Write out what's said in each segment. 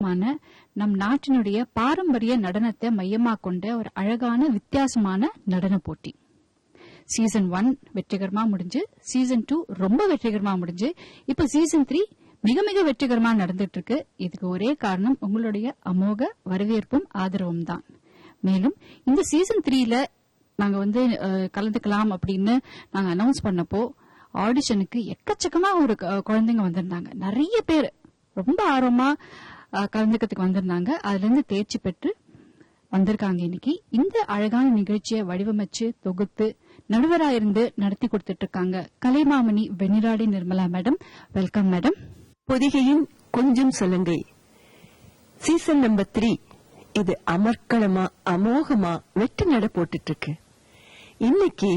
நம் நாட்டினுடைய பாரம்பரிய நடனத்தை மையமா கொண்ட ஒரு அழகான வித்தியாசமான நடன போட்டி. சீசன் 1 வெற்றிகரமா முடிஞ்சு, சீசன் 2 ரொம்ப வெற்றிகரமா முடிஞ்சு, இப்ப சீசன் 3 மிக மிக வெற்றிகரமா நடந்துட்டு இருக்கு. இதுக்கு ஒரே காரணம் உங்களுடைய அமோக வரவேற்பும் ஆதரவும் தான். மேலும் இந்த சீசன் 3ல நாங்க கலந்துக்கலாம் அப்படின்னு நாங்க அனௌன்ஸ் பண்ணப்போ ஆடிஷனுக்கு எக்கச்சக்கமா ஒரு குழந்தைங்க வந்திருந்தாங்க. நிறைய பேர் ரொம்ப ஆர்வமா கலந்துக்கிறதுக்கு வந்திருந்தாங்க. அதுல இருந்து தேர்ச்சி பெற்று வந்திருக்காங்க. இன்னைக்கு இந்த அழகான நிகழ்ச்சியை வடிவமைச்சு தொகுத்து நடுவராக இருந்து நடத்தி கொடுத்துட்டு இருக்காங்க Kalaimamani Venniradai Nirmala madam. Welcome madam. பொதிகையின் கொஞ்சம் சொல்லுங்க சீசன் நம்பர் 3 இது அமர்க்களமா அமோகமா வெற்றி நட போட்டுட்டு இருக்கு. இன்னைக்கு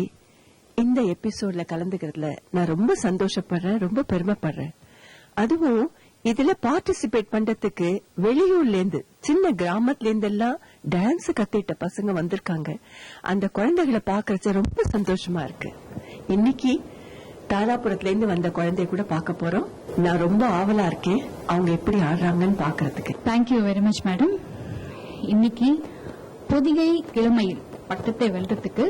இந்த எபிசோட்ல கலந்துக்கிறதுல நான் ரொம்ப சந்தோஷப்படுறேன், ரொம்ப பெருமைப்படுறேன். அதுவும் இதுல பார்ட்டிசிபேட் பண்றதுக்கு வெளியூர்ல இருந்து சின்ன கிராமத்துல இருந்து எல்லாம் டான்ஸ் கத்திட்ட பசங்க வந்திருக்காங்க. அந்த குழந்தைகளை பாக்குறது ரொம்ப சந்தோஷமா இருக்கு. இன்னைக்கு தாராபுரத்துல இருந்து வந்த குழந்தைய கூட பார்க்க போறோம். நான் ரொம்ப ஆவலா இருக்கேன் அவங்க எப்படி ஆடுறாங்கன்னு பாக்குறதுக்கு. Thank you very much madam. இன்னைக்கு பொதிகை இளமையில் பட்டத்தை வெல்றதுக்கு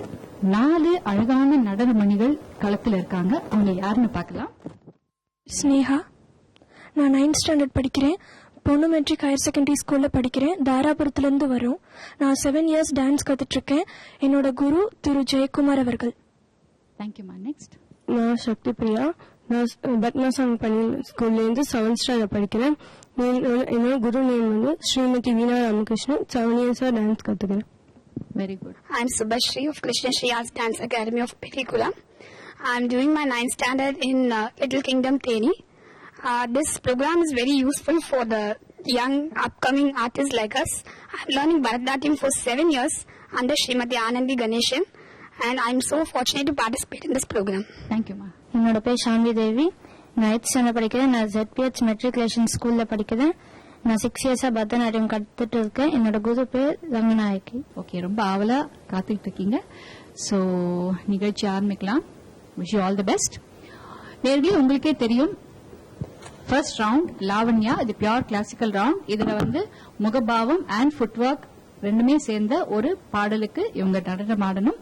4 அழகான நடன மணிகள் களத்துல இருக்காங்க. அவங்க யாருன்னு பாக்கலாம். ஸ்னேகா, நான் 9th ஸ்டாண்டர்ட் படிக்கிறேன். பொண்ணு மெட்ரிக் ஹையர் செகண்டரி ஸ்கூல்ல படிக்கிறேன். தாராபுரத்துல இருந்து வரும். நான் 7 years டான்ஸ் கத்துட்டு இருக்கேன். என்னோட குரு திரு ஜெயக்குமார் அவர்கள். தேங்க்யூமா. நெக்ஸ்ட். நான் சக்தி பிரியா. நான் பத்மாசாமி பள்ளி ஸ்கூல்ல இருந்து 7th ஸ்டாண்டர்ட் படிக்கிறேன். என்னோட குரு name Shrimati Veena Ramakrishnan. 7 years dance கத்துக்கிறேன். Very good. I'm Subhashri of Krishna Shriyas Dance Academy of Pelikulam. I'm doing my 9th standard in Little Kingdom, Theni. This program is very useful for the young upcoming artists like us. I'm learning Bharatanatyam for 7 years under Srimati Anandi Ganeshan, and I'm so fortunate to participate in this program. Thank you, ma. என்னோட பேர் சாந்தி தேவி. 9th standard படிக்கிறேன். நான் ZPH matriculation ஸ்கூல்ல படிக்கிறேன். நான் 6 years Bharatanatyam கத்துட்டு இருக்கேன். என்னோட குரு பேர் ரங்கநாயகி. ஓகே, ரொம்ப ஆவலா காத்துட்டு இருக்கீங்க. சோ நிகழ்ச்சி ஆரம்பிக்கலாம். Wish you all the best. நேர்களே, உங்களுக்கே தெரியும், ஃபர்ஸ்ட் ரவுண்ட் லாவண்யா, இது பியூர் கிளாசிக்கல் ரவுண்ட். இதுல முகபாவம் அண்ட் ஃபுட்வொர்க் ரெண்டுமே சேர்ந்த ஒரு பாடலுக்கு இவங்க நடனம் ஆடணும்.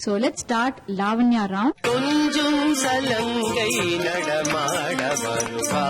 So let's start Lavanya round. கொஞ்சம் சலங்கை நடமாட வருவா.